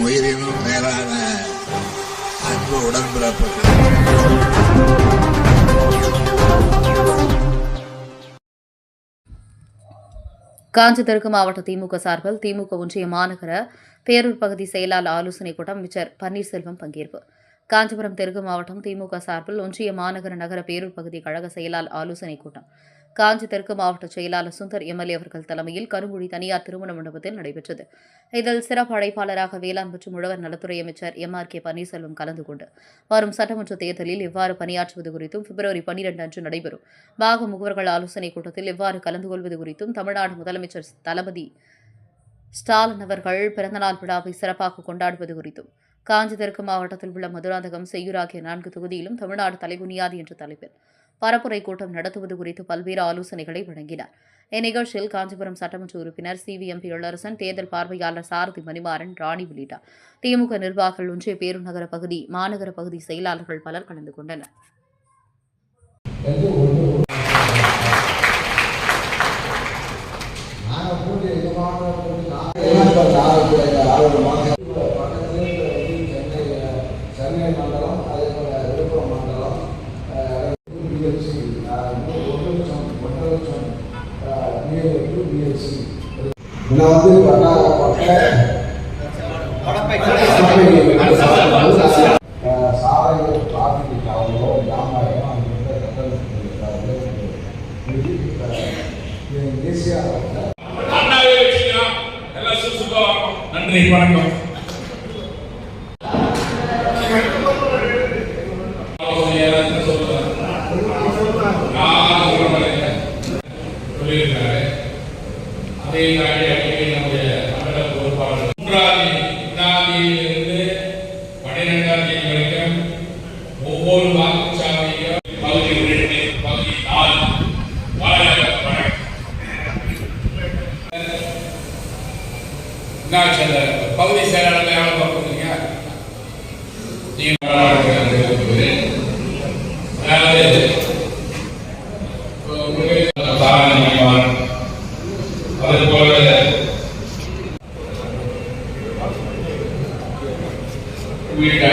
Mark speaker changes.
Speaker 1: உயிரினும் மேலான அன்பு உடன்பிறப்புகள்.
Speaker 2: காஞ்சி தெற்கு மாவட்ட திமுக சார்பில் திமுக ஒன்றிய மாநகர பேரூர் பகுதி செயலாளர் ஆலோசனைக் கூட்டம் அமைச்சர் பன்னீர்செல்வம் பங்கேற்பு. காஞ்சிபுரம் தெற்கு மாவட்டம் திமுக சார்பில் ஒன்றிய மாநகர நகர பேரூர் பகுதி கழக செயலாளர் ஆலோசனைக் கூட்டம் காஞ்சி தெற்கு மாவட்ட செயலாளர் சுந்தர் எம்எல்ஏ அவர்கள் தலைமையில் கருங்குடி தனியார் திருமண மண்டபத்தில் நடைபெற்றது. இதில் சிறப்பு அழைப்பாளராக வேளாண் மற்றும் உழவர் நலத்துறை அமைச்சர் எம்.ஆர்.கே. பன்னீர்செல்வம் கலந்து கொண்டு வரும் சட்டமன்ற தேர்தலில் எவ்வாறு பணியாற்றுவது குறித்தும், பிப்ரவரி 12 அன்று நடைபெறும் பாக முகவர்கள் ஆலோசனைக் கூட்டத்தில் எவ்வாறு கலந்து கொள்வது குறித்தும், தமிழ்நாடு முதலமைச்சர் தளபதி ஸ்டாலின் அவர்கள் பிறந்தநாள் விழாவை சிறப்பாக கொண்டாடுவது குறித்தும், காஞ்சி தெற்கு மாவட்டத்தில் உள்ள மதுராந்தகம், செய்யூர் ஆகிய 4 தொகுதியிலும் தமிழ்நாடு தலைகுனியாது என்ற தலைப்பில் பரப்புரை கூட்டம் நடத்துவது குறித்து பல்வேறு ஆலோசனைகளை வழங்கினார். இந்நிகழ்ச்சியில் காஞ்சிபுரம் சட்டமன்ற உறுப்பினர் சிவிஎம்பி இளரசன், தேர்தல் பார்வையாளர் சாரதி மணிமாறன், ராணி உள்ளிட்ட திமுக நிர்வாகிகள், ஒன்றிய பேருநகர பகுதி, மாநகர பகுதி செயலாளர்கள் பலர் கலந்து கொண்டனர்.
Speaker 3: நன்றி, வணக்கம். அதே தாண்டி நம்முடைய மண்டல பொறுப்பாளர் 3ஆம் தேதியிலிருந்து 12ஆம் தேதி வரைக்கும் ஒவ்வொரு வாக்குச்சாவடியும் பகுதி 2, பகுதி 4 பகுதி செயலாளர் யாரும் பார்க்குறீங்க. அதுபோல உள்ளிட்ட